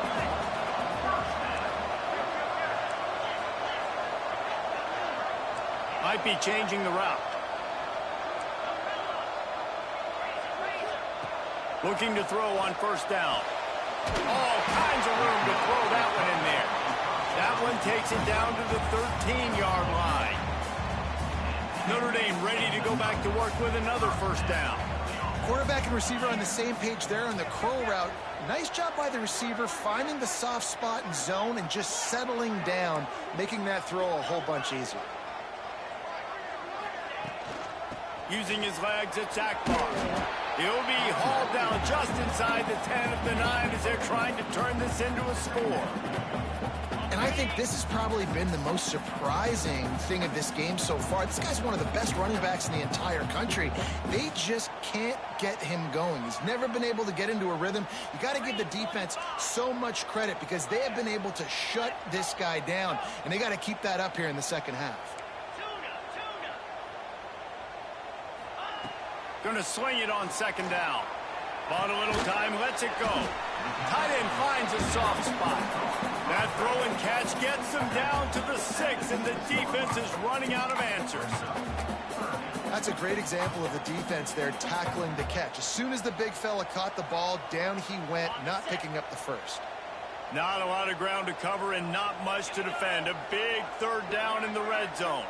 Might be changing the route. Looking to throw on first down. All kinds of room to throw that one in there. That one takes it down to the 13-yard line. Notre Dame ready to go back to work with another first down. Quarterback and receiver on the same page there on the curl route. Nice job by the receiver finding the soft spot in zone and just settling down, making that throw a whole bunch easier. using his legs at Jack Bar. He'll be hauled down just inside the 10 of the 9 as they're trying to turn this into a score. And I think this has probably been the most surprising thing of this game so far. This guy's one of the best running backs in the entire country. They just can't get him going. He's never been able to get into a rhythm. You got to give the defense so much credit because they have been able to shut this guy down, and they got to keep that up here in the second half. Going to swing it on second down. Bought a little time, lets it go. Tight end finds a soft spot. That throw and catch gets them down to the 6, and the defense is running out of answers. That's a great example of the defense there tackling the catch. As soon as the big fella caught the ball, down he went, not picking up the first. Not a lot of ground to cover and not much to defend. A big third down in the red zone.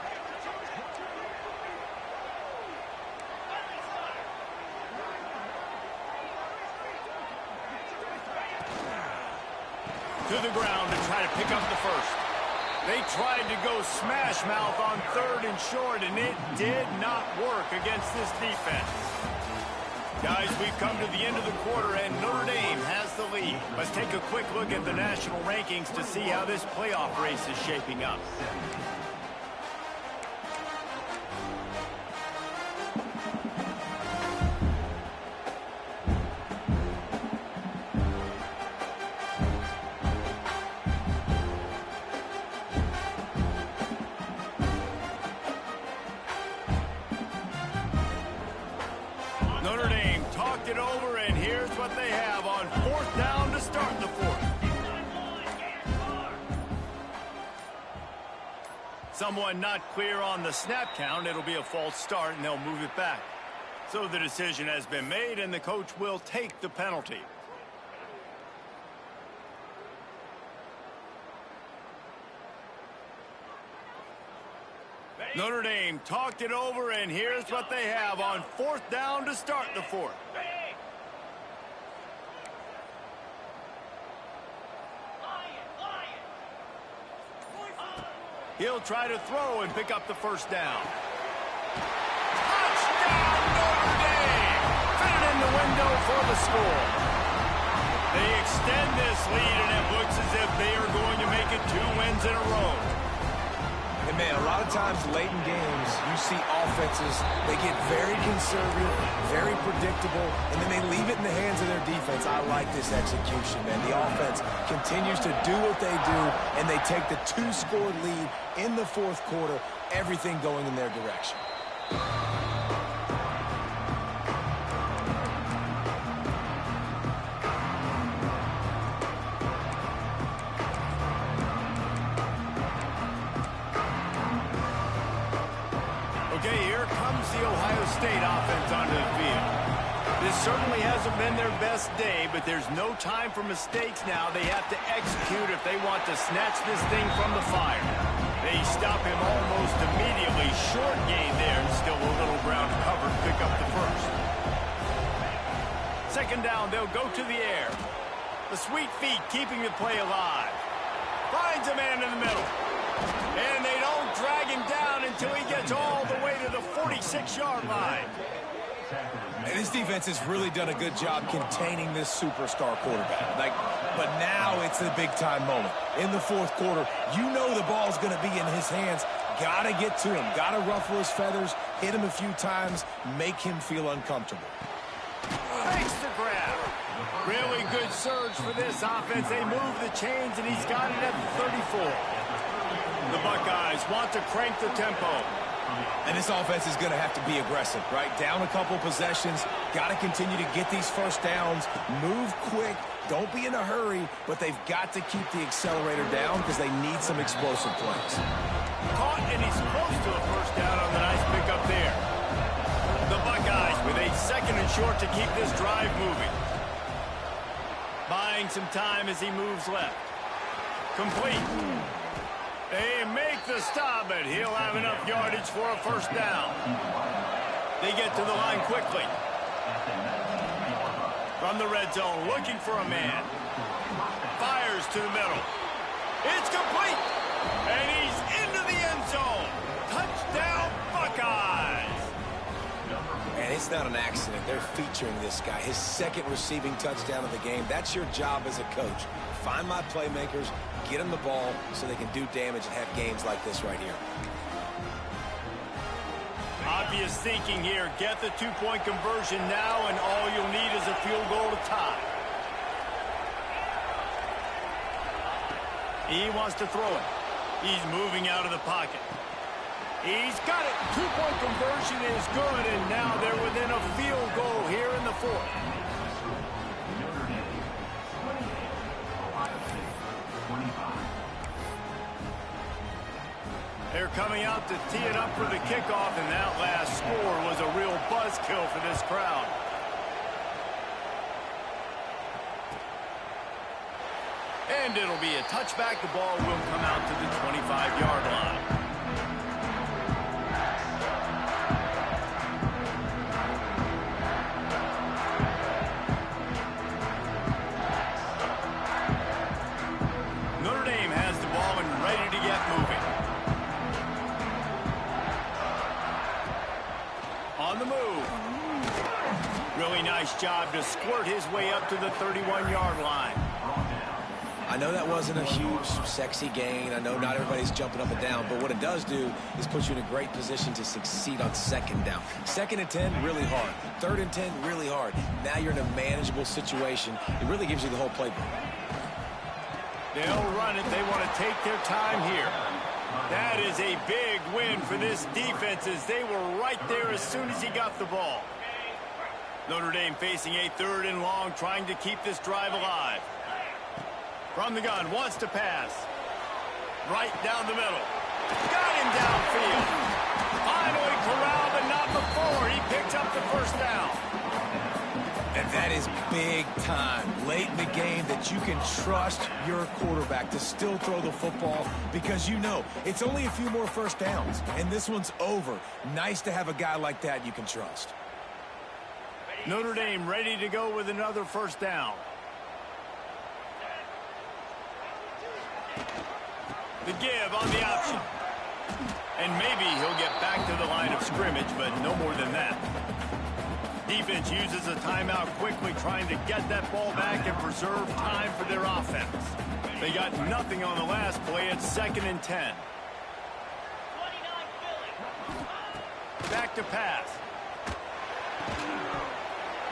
To the ground to try to pick up the first. They tried to go smash mouth on 3rd and short, and it did not work against this defense. Guys, we've come to the end of the quarter, and Notre Dame has the lead. Let's take a quick look at the national rankings to see how this playoff race is shaping up. Notre Dame talked it over, and here's what they have on 4th down to start the 4th. Someone not clear on the snap count. It'll be a false start, and they'll move it back. So the decision has been made, and the coach will take the penalty. Notre Dame talked it over, and here's what they have on 4th down to start the 4th. He'll try to throw and pick up the first down. Touchdown, Notre Dame! Fit it in the window for the score. They extend this lead, and it looks as if they are going to make it 2 wins in a row. And man, a lot of times late in games, you see offenses, they get very conservative, very predictable, and then they leave it in the hands of their defense. I like this execution, man. The offense continues to do what they do, and they take the 2-score lead in the 4th quarter, everything going in their direction. Okay, here comes the Ohio State offense onto the field. This certainly hasn't been their best day, but there's no time for mistakes now. They have to execute if they want to snatch this thing from the fire. They stop him almost immediately. Short gain there, and still a little ground to cover to pick up the first. Second down, they'll go to the air. The sweet feet keeping the play alive. Finds a man in the middle. And they don't drag him down until he gets all the way to the 46-yard line. And this defense has really done a good job containing this superstar quarterback. But now it's the big-time moment. In the 4th quarter, you know the ball's going to be in his hands. Got to get to him. Got to ruffle his feathers, hit him a few times, make him feel uncomfortable. Makes the grab. Really good surge for this offense. They move the chains, and he's got it at 34. The Buckeyes want to crank the tempo. And this offense is going to have to be aggressive, right? Down a couple possessions. Got to continue to get these first downs. Move quick. Don't be in a hurry, but they've got to keep the accelerator down because they need some explosive plays. Caught, and he's close to a first down on the nice pickup there. The Buckeyes with a 2nd and short to keep this drive moving. Buying some time as he moves left. Complete. They make the stop, but he'll have enough yardage for a first down. They get to the line quickly. From the red zone, looking for a man. Fires to the middle. It's complete. And he's into the end zone. Touchdown, Buckeyes. And it's not an accident. They're featuring this guy. His second receiving touchdown of the game. That's your job as a coach. Find my playmakers, get them the ball so they can do damage and have games like this right here. Obvious thinking here. Get the two-point conversion now, and all you'll need is a field goal to tie. He wants to throw it. He's moving out of the pocket. He's got it. Two-point conversion is good, and now they're within a field goal here in the fourth. They're coming out to tee it up for the kickoff, and that last score was a real buzzkill for this crowd. And it'll be a touchback. The ball will come out to the 25-yard line. Notre Dame has the ball and ready to get moving. On the move. Really nice job to squirt his way up to the 31-yard line. I know that wasn't a huge, sexy gain. I know not everybody's jumping up and down, but what it does do is put you in a great position to succeed on second down. 2nd and 10, really hard. 3rd and 10, really hard. Now you're in a manageable situation. It really gives you the whole playbook. They'll run it. They want to take their time here. That is a big win for this defense as they were right there as soon as he got the ball. Notre Dame facing a 3rd and long, trying to keep this drive alive. From the gun, wants to pass. Right down the middle. Got him downfield. Finally corralled, but not before. He picks up the first down. And that is big time, late in the game, that you can trust your quarterback to still throw the football because you know it's only a few more first downs, and this one's over. Nice to have a guy like that you can trust. Notre Dame ready to go with another first down. The give on the option. And maybe he'll get back to the line of scrimmage, but no more than that. Defense uses a timeout quickly, trying to get that ball back and preserve time for their offense. They got nothing on the last play. It's 2nd and 10. Back to pass.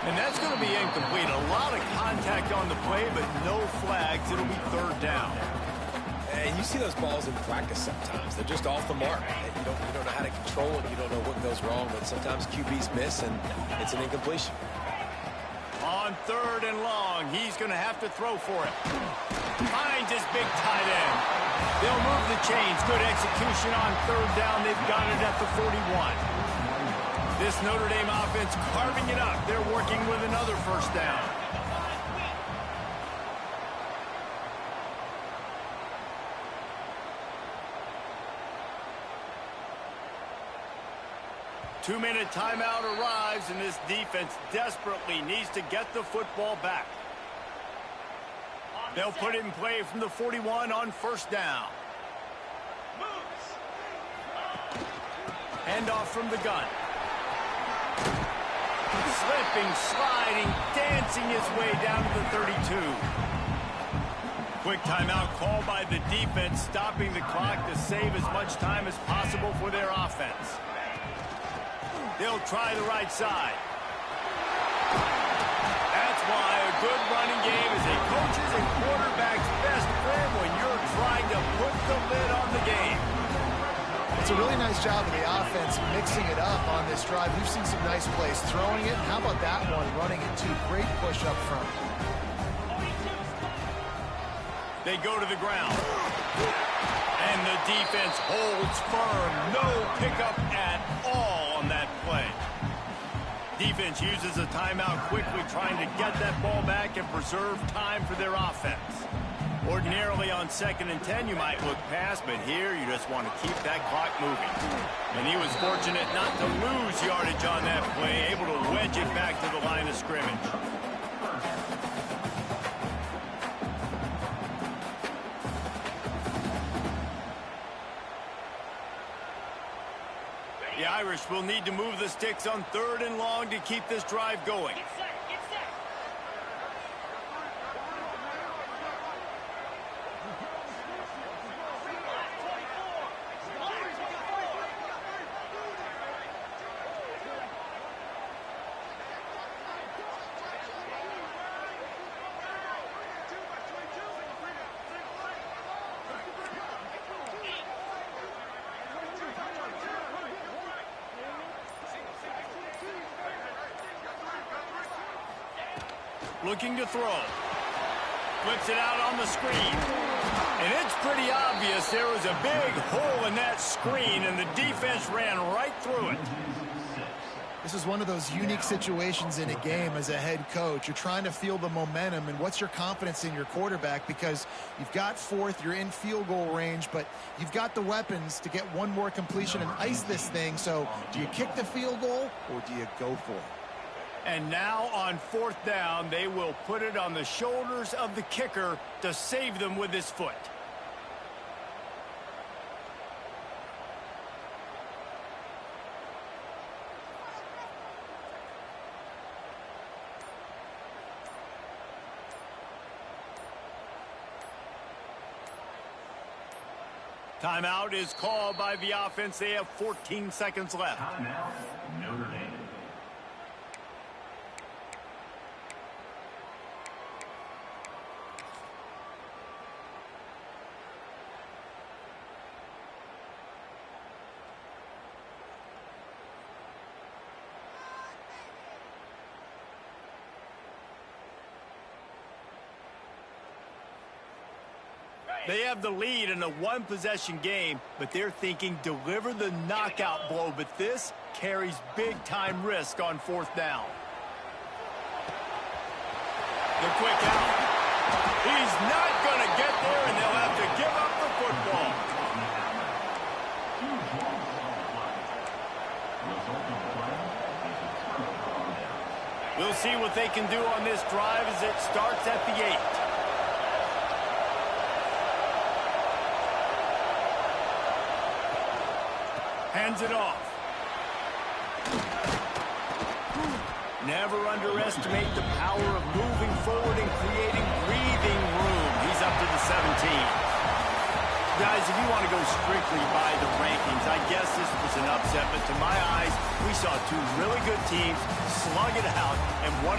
And that's going to be incomplete. A lot of contact on the play, but no flags. It'll be 3rd down. And you see those balls in practice sometimes. They're just off the mark. You don't know how to control them. You don't know what goes wrong, but sometimes QBs miss, and it's an incompletion. On 3rd and long, he's going to have to throw for it. Finds his big tight end. They'll move the chains. Good execution on 3rd down. They've got it at the 41. This Notre Dame offense carving it up. They're working with another first down. Two-minute timeout arrives, and this defense desperately needs to get the football back. They'll put it in play from the 41 on first down. Handoff from the gun. Slipping, sliding, dancing his way down to the 32. Quick timeout called by the defense, stopping the clock to save as much time as possible for their offense. They'll try the right side. That's why a good running game is a coach's and quarterback's best friend when you're trying to put the lid on the game. It's a really nice job of the offense mixing it up on this drive. We've seen some nice plays throwing it. How about that one running it too? Great push up front. They go to the ground. And the defense holds firm. No pickup at all on that play. Defense uses a timeout quickly, trying to get that ball back and preserve time for their offense. Ordinarily on 2nd and 10, you might look past, but here you just want to keep that clock moving. And he was fortunate not to lose yardage on that play, able to wedge it back to the line of scrimmage. Yeah, I Irish will need to move the sticks on 3rd and long to keep this drive going. Get set, get set. Looking to throw. Flips it out on the screen. And it's pretty obvious there was a big hole in that screen, and the defense ran right through it. This is one of those unique situations in a game as a head coach. You're trying to feel the momentum, and what's your confidence in your quarterback, because you've got 4th, you're in field goal range, but you've got the weapons to get one more completion and ice this thing. So do you kick the field goal or do you go for it? And now on 4th down, they will put it on the shoulders of the kicker to save them with his foot. Timeout is called by the offense. They have 14 seconds left. Timeout, Notre Dame. They have the lead in a 1-possession game, but they're thinking deliver the knockout blow, but this carries big-time risk on 4th down. The quick out. He's not going to get there, and they'll have to give up the football. We'll see what they can do on this drive as it starts at the 8. Hands it off. Never underestimate the power of moving forward and creating breathing room. He's up to the 17. Guys, if you want to go strictly by the rankings, I guess this was an upset, but to my eyes, we saw 2 really good teams slug it out, and one of the